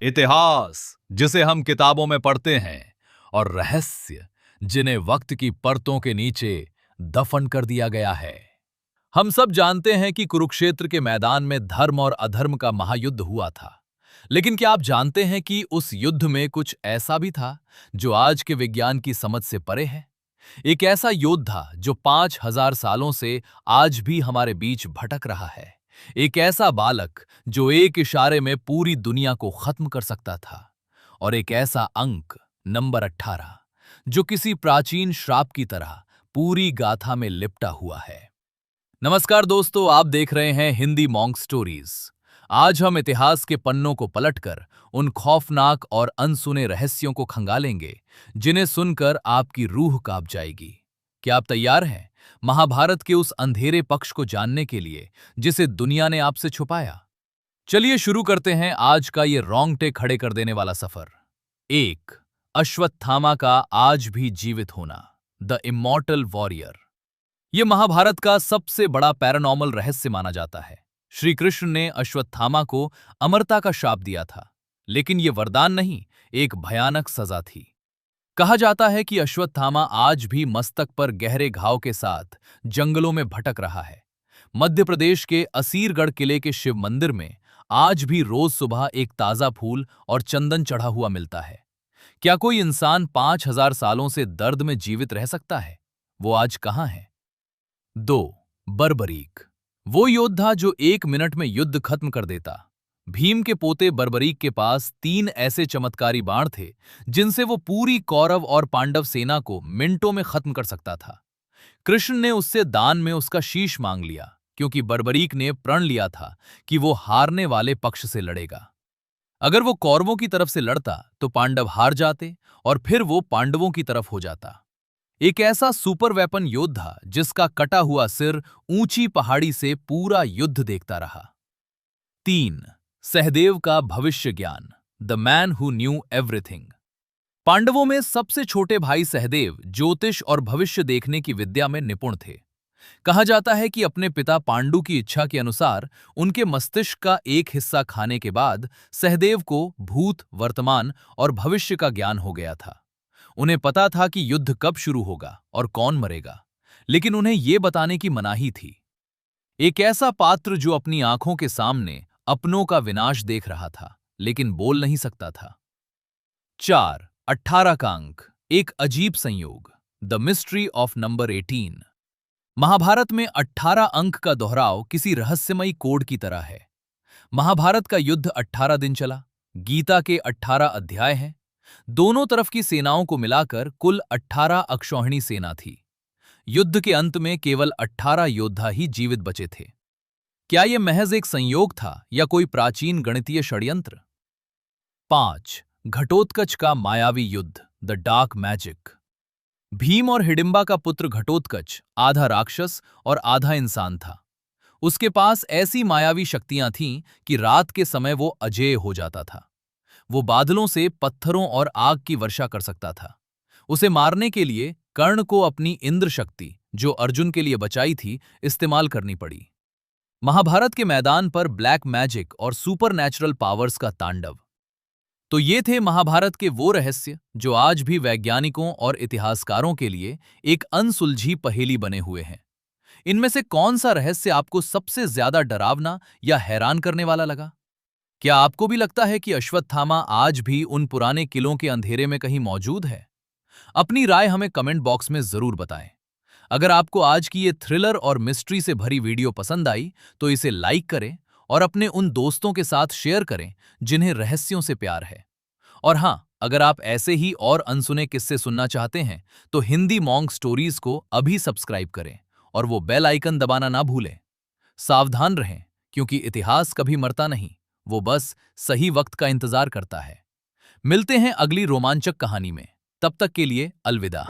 इतिहास जिसे हम किताबों में पढ़ते हैं और रहस्य जिन्हें वक्त की परतों के नीचे दफन कर दिया गया है। हम सब जानते हैं कि कुरुक्षेत्र के मैदान में धर्म और अधर्म का महायुद्ध हुआ था। लेकिन क्या आप जानते हैं कि उस युद्ध में कुछ ऐसा भी था जो आज के विज्ञान की समझ से परे है? एक ऐसा योद्धा जो 5000 सालों से आज भी हमारे बीच भटक रहा है। एक ऐसा बालक जो एक इशारे में पूरी दुनिया को खत्म कर सकता था। और एक ऐसा अंक नंबर 18 जो किसी प्राचीन श्राप की तरह पूरी गाथा में लिपटा हुआ है। नमस्कार दोस्तों, आप देख रहे हैं हिंदी मॉन्क स्टोरीज। आज हम इतिहास के पन्नों को पलटकर उन खौफनाक और अनसुने रहस्यों को खंगालेंगे जिन्हें सुनकर आपकी रूह कांप जाएगी। क्या आप तैयार हैं महाभारत के उस अंधेरे पक्ष को जानने के लिए जिसे दुनिया ने आपसे छुपाया? चलिए शुरू करते हैं आज का ये रोंगटे खड़े कर देने वाला सफर। 1. अश्वत्थामा का आज भी जीवित होना, द इमॉर्टल वॉरियर। यह महाभारत का सबसे बड़ा पैरानॉर्मल रहस्य माना जाता है। श्री कृष्ण ने अश्वत्थामा को अमरता का शाप दिया था, लेकिन यह वरदान नहीं, एक भयानक सजा थी। कहा जाता है कि अश्वत्थामा आज भी मस्तक पर गहरे घाव के साथ जंगलों में भटक रहा है। मध्य प्रदेश के असीरगढ़ किले के शिव मंदिर में आज भी रोज सुबह एक ताजा फूल और चंदन चढ़ा हुआ मिलता है। क्या कोई इंसान 5000 सालों से दर्द में जीवित रह सकता है? वो आज कहां है? 2. बर्बरीक, वो योद्धा जो 1 मिनट में युद्ध खत्म कर देता। भीम के पोते बर्बरीक के पास 3 ऐसे चमत्कारी बाण थे जिनसे वो पूरी कौरव और पांडव सेना को मिनटों में खत्म कर सकता था। कृष्ण ने उससे दान में उसका शीश मांग लिया, क्योंकि बर्बरीक ने प्रण लिया था कि वो हारने वाले पक्ष से लड़ेगा। अगर वो कौरवों की तरफ से लड़ता तो पांडव हार जाते और फिर वो पांडवों की तरफ हो जाता। एक ऐसा सुपर वेपन योद्धा जिसका कटा हुआ सिर ऊंची पहाड़ी से पूरा युद्ध देखता रहा। 3. सहदेव का भविष्य ज्ञान, the man who knew everything. पांडवों में सबसे छोटे भाई सहदेव ज्योतिष और भविष्य देखने की विद्या में निपुण थे। कहा जाता है कि अपने पिता पांडु की इच्छा के अनुसार उनके मस्तिष्क का एक हिस्सा खाने के बाद सहदेव को भूत, वर्तमान और भविष्य का ज्ञान हो गया था। उन्हें पता था कि युद्ध कब शुरू होगा और कौन मरेगा, लेकिन उन्हें यह बताने की मनाही थी। एक ऐसा पात्र जो अपनी आंखों के सामने अपनों का विनाश देख रहा था, लेकिन बोल नहीं सकता था। 4. 18 का अंक, एक अजीब संयोग, the mystery of number 18। Mahabharata में 18 अंक का दोहराव किसी रहस्यमयी कोड की तरह है। महाभारत का युद्ध 18 दिन चला। गीता के 18 अध्याय हैं। दोनों तरफ की सेनाओं को मिलाकर कुल 18 अक्षौहिणी सेना थी। युद्ध के अंत में केवल 18 योद्धा ही जीवित बचे थे। क्या यह महज एक संयोग था या कोई प्राचीन गणितीय षड्यंत्र? 5. घटोत्कच का मायावी युद्ध, द डार्क मैजिक। भीम और हिडिंबा का पुत्र घटोत्कच आधा राक्षस और आधा इंसान था। उसके पास ऐसी मायावी शक्तियां थीं कि रात के समय वो अजेय हो जाता था। वो बादलों से पत्थरों और आग की वर्षा कर सकता था। उसे मारने के लिए कर्ण को अपनी इंद्र शक्ति, जो अर्जुन के लिए बचाई थी, इस्तेमाल करनी पड़ी। महाभारत के मैदान पर ब्लैक मैजिक और सुपरनैचुरल पावर्स का तांडव। तो ये थे महाभारत के वो रहस्य जो आज भी वैज्ञानिकों और इतिहासकारों के लिए एक अनसुलझी पहेली बने हुए हैं। इनमें से कौन सा रहस्य आपको सबसे ज्यादा डरावना या हैरान करने वाला लगा? क्या आपको भी लगता है कि अश्वत्थामा आज भी उन पुराने किलों के अंधेरे में कहीं मौजूद है? अपनी राय हमें कमेंट बॉक्स में जरूर बताएं। अगर आपको आज की ये थ्रिलर और मिस्ट्री से भरी वीडियो पसंद आई तो इसे लाइक करें और अपने उन दोस्तों के साथ शेयर करें जिन्हें रहस्यों से प्यार है। और हां, अगर आप ऐसे ही और अनसुने किस्से सुनना चाहते हैं तो हिंदी मॉन्क स्टोरीज को अभी सब्सक्राइब करें और वो बेल आइकन दबाना ना भूलें। सावधान रहें, क्योंकि इतिहास कभी मरता नहीं, वो बस सही वक्त का इंतजार करता है। मिलते हैं अगली रोमांचक कहानी में। तब तक के लिए अलविदा।